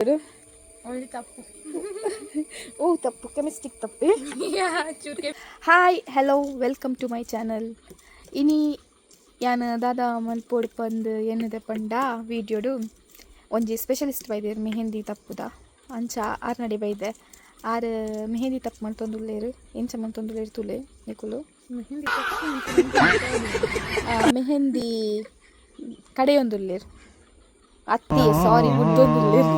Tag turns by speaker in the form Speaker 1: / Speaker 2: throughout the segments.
Speaker 1: Only ತಪ್ಪು.
Speaker 2: ಓ ತಪ್ಪು, ಕೆಮಿಸ್ಟಿಕ್ ತಪ್ಪು. Hi hello welcome to my channel. ಇನಿ ಯಾನು ದಾದಾ ಮಲ್ಪೋಡು ಪಂದು ಎನ್ನದೆ ಪಂಡ ವೀಡಿಯೋಡು ಒಂಜಿ ಸ್ಪೆಷಲಿಸ್ಟ್ ಬೈದೇರು ಮೆಹಂದಿ ತಪ್ಪುದ ಅಂಚ ಆರು ನಡೆ ಬೈದೆ. ಆರು ಮೆಹಂದಿ ತಪ್ಪು ಮಲ್ತೊಂದುಲ್ಲೇರು ಎಂಚ ಮಲ್ತೊಂದುಲ್ಲೇರು ತುಲೆ ನಿಕುಲು ಮೆಹಂದಿ ಕಡೆಯೊಂದುಲ್ಲೇರು ಅತ್ತಿ ಸಾರಿ ಮುದ್ದೊಂದುಲ್ಲೇರು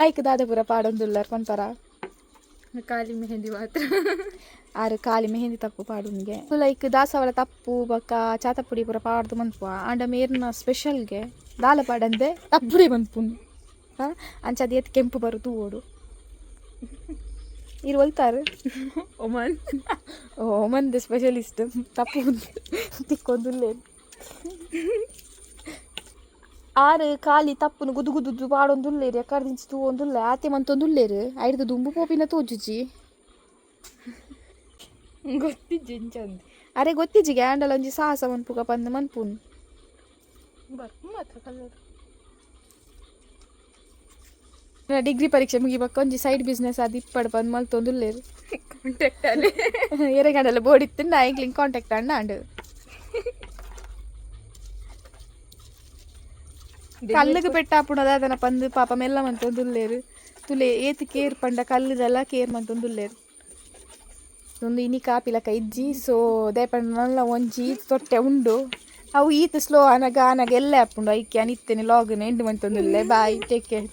Speaker 2: ಐಕ್ ದಾದಪುರ ಪಾಡೊಂದುಲ್ಲಾರ ಪನ್ಪರ
Speaker 1: ಖಾಲಿ ಮೆಹಂದಿ ಮಾತ್ರ.
Speaker 2: ಆರು ಖಾಲಿ ಮೆಹಂದಿ ತಪ್ಪು ಪಾಡುನ್ಗೆ ಲೈಕ್ ದಾಸವಾಳ ತಪ್ಪು ಬಕ್ಕ ಚಾತಪುಡಿ ಪೂರ ಪಾಡ್ದು ಮನ್ಪುವ ಆಂಡ ಮೇರ್ನ ಸ್ಪೆಷಲ್ಗೆ ದಾಲ ಪಾಡಂದೆ ತಪ್ಪುಡೆ ಮನ್ಪುನ್ ಅಂಚ ಅದು ಎತ್ತು ಕೆಂಪು ಬರುದು ಓಡು ಇರು ಒಲ್ತಾರು
Speaker 1: ಒಮನ್
Speaker 2: ಒಮನ್ದು ಸ್ಪೆಷಲಿಸ್ಟ್ ತಪ್ಪು ತಿಕ್ಕೊಂದುಲ್ಲೆ ಆರು ಖಾಲಿ ತಪ್ಪುನು ಗುದ್ದು ಗುದ್ದು ಪಾಡೊಂದುಲ್ಲೇರು ಎಕ್ಕರ್ದಿಂಚಿ ತೂವೊಂದುಲ್ಲೆ ಆತೆ ಮಂತೊಂದುಲ್ಲೇರು ಐಡ್ದು ದುಂಬು ಪೋಪಿನ ತೋಜುಜಿ
Speaker 1: ಗೊತ್ತಿಜ್ಜಿ ಇಂಚಂದು
Speaker 2: ಅರೆ ಗೊತ್ತಿಜ್ಜಿ ಗ್ಯಾಂಡಲ್ ಒಂಜಿ ಸಾಹಸ ಮನ್ಪುಗ ಪಂದ್ ಮನ್ಪುನ್
Speaker 1: ಬರ್ಪು ಮಾತ್ರ ಕಲ್ಲರು.
Speaker 2: ಡಿಗ್ರಿ ಪರೀಕ್ಷೆ ಮುಗಿಬಕ್ಕ ಒಂಜಿ ಸೈಡ್ ಬಿಸ್ನೆಸ್ ಅದು ಇಪ್ಪಡು ಬಂದು ಮಲ್ತೊಂದುಲ್ಲೇರು
Speaker 1: ಕಾಂಟ್ಯಾಕ್ಟ್ ಅಲ್ಲಿ
Speaker 2: ಎರೆಗಂಡಲ ಬೋಡಿತ್ತು ನಾ ಇಂಕ್ಲಿಂಗ್ ಕಾಂಟ್ಯಾಕ್ಟ್ ಅಣ್ಣ ಅಂಡು ಕಲ್ಲುಗೆ ಪೆಟ್ಟಾಪುಣದ ಅದನ್ನ ಪಂದು ಪಾಪ ಮೆಲ್ಲ ಮಂತೊಂದುಲ್ಲೇರು ತುಲೆ ಏತು ಕೇರ್ ಪಂಡ ಕಲ್ಲುದೆಲ್ಲ ಕೇರ್ ಮಂತೊಂದುಲ್ಲೇರು ಒಂದು ಇನಿ ಕಾಪಿಲಕ ಇಜ್ಜಿ ಸೊ ದೇಪಂಡ ನಲ್ಲ ಒಂಜಿ ತೊಟ್ಟೆ ಉಂಡು ಅವು ಈತ ಸ್ಲೋ ಅನಗ ಎಲ್ಲ ಹಾಪುಂಡು ಐಕೆ ಅನಿತ್ತೇನೆ ಲಾಗ್ನ ಎಂಡು ಮಂತೊಂದುಲ್ಲೆ ಬಾಯ್ ಟೇಕ್ ಕೇರ್.